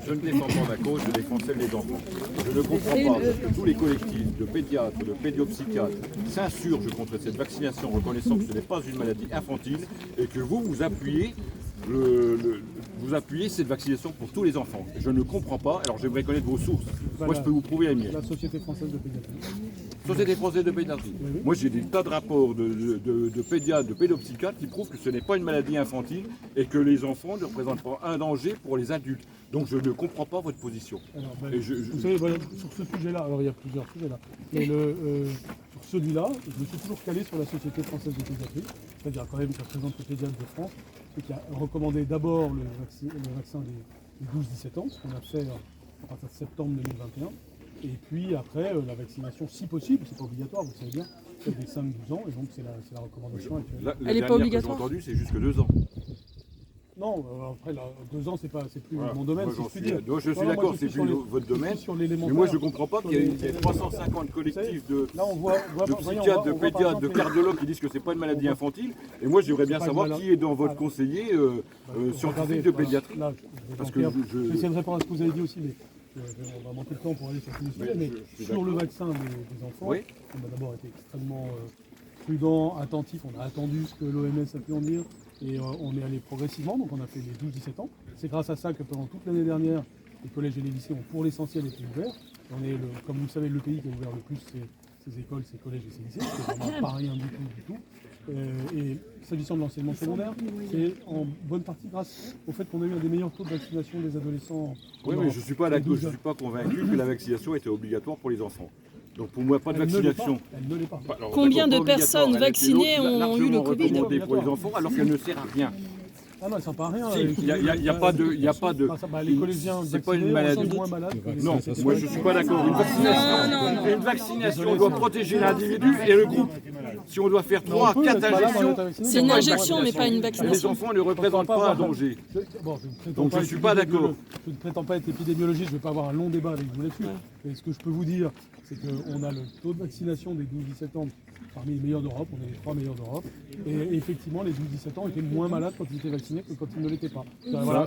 Je ne défends pas ma cause, je défends celle des enfants. Je ne comprends pas que tous les collectifs de pédiatres, de pédiopsychiatres s'insurgent contre cette vaccination, reconnaissant que ce n'est pas une maladie infantile et que vous appuyez cette vaccination pour tous les enfants. Je ne comprends pas, alors j'aimerais connaître vos sources. Moi, je peux vous prouver la mienne. La Société française de pédiatrie. Société française de pédiatrie. Oui. Moi, j'ai des tas de rapports de pédiatres, de pédopsychiatres qui prouvent que ce n'est pas une maladie infantile et que les enfants ne représentent pas un danger pour les adultes. Donc, je ne comprends pas votre position. Alors, Vous savez, voilà, sur ce sujet-là, alors il y a plusieurs sujets là, mais sur celui-là, je me suis toujours calé sur la Société française de pédiatrie, c'est-à-dire quand même qui représente les pédiatres de France, et qui a recommandé d'abord le vaccin des 12-17 ans, ce qu'on a fait à partir de septembre 2021. Et puis après, la vaccination, si possible, c'est pas obligatoire, vous savez bien, c'est des 5-12 ans, et donc c'est la recommandation actuelle. Elle n'est pas obligatoire. Que j'ai entendu, c'est jusque 2 ans. Non, après, 2 ans, c'est plus mon domaine, si je puis dire. Je suis d'accord, c'est plus votre domaine, mais moi je ne comprends pas qu'il y ait 350 collectifs de psychiatres, de pédiatres, de cardiologues qui disent que ce n'est pas une maladie infantile, et moi j'aimerais bien savoir qui est dans votre conseiller scientifique de pédiatrie. Je vais essayer de répondre à ce que vous avez dit aussi, mais on va manquer de temps pour aller sur tous les sujets, mais sur le vaccin des enfants, on a d'abord été extrêmement prudent, attentif, on a attendu ce que l'OMS a pu en dire, et on est allé progressivement, donc on a fait les 12-17 ans. C'est grâce à ça que pendant toute l'année dernière, les collèges et les lycées ont pour l'essentiel été ouverts. On est, comme vous le savez, le pays qui a ouvert le plus ses écoles, ses collèges et ses lycées, c'est vraiment pas rien du tout. Et s'agissant de l'enseignement secondaire, c'est en bonne partie grâce au fait qu'on a eu un des meilleurs taux de vaccination des adolescents. Oui, mais je ne suis pas convaincu que la vaccination était obligatoire pour les enfants. Donc pour moi, pas de vaccination. Elle ne l'est pas. Alors, combien de personnes vaccinées ont eu le Covid pour les enfants alors qu'elle ne sert à rien. Ah non, ça ne sert pas à rien. Il n'y a pas de... Les collégiens c'est pas une maladie. sont moins malades. Non, moi je ne suis pas d'accord. Une vaccination doit protéger l'individu et le groupe. Si on doit faire 3 à 4 injections, c'est une injection mais pas une les vaccination. enfants ne représentent pas un danger. Donc je ne suis pas d'accord. Je ne prétends pas être épidémiologiste, je ne vais pas avoir un long débat avec vous là-dessus. Mais ce que je peux vous dire, c'est qu'on a le taux de vaccination des 12-17 ans parmi les meilleurs d'Europe, on est les 3 meilleurs d'Europe. Et effectivement, les 12-17 ans étaient moins malades quand ils étaient vaccinés que quand ils ne l'étaient pas. Voilà,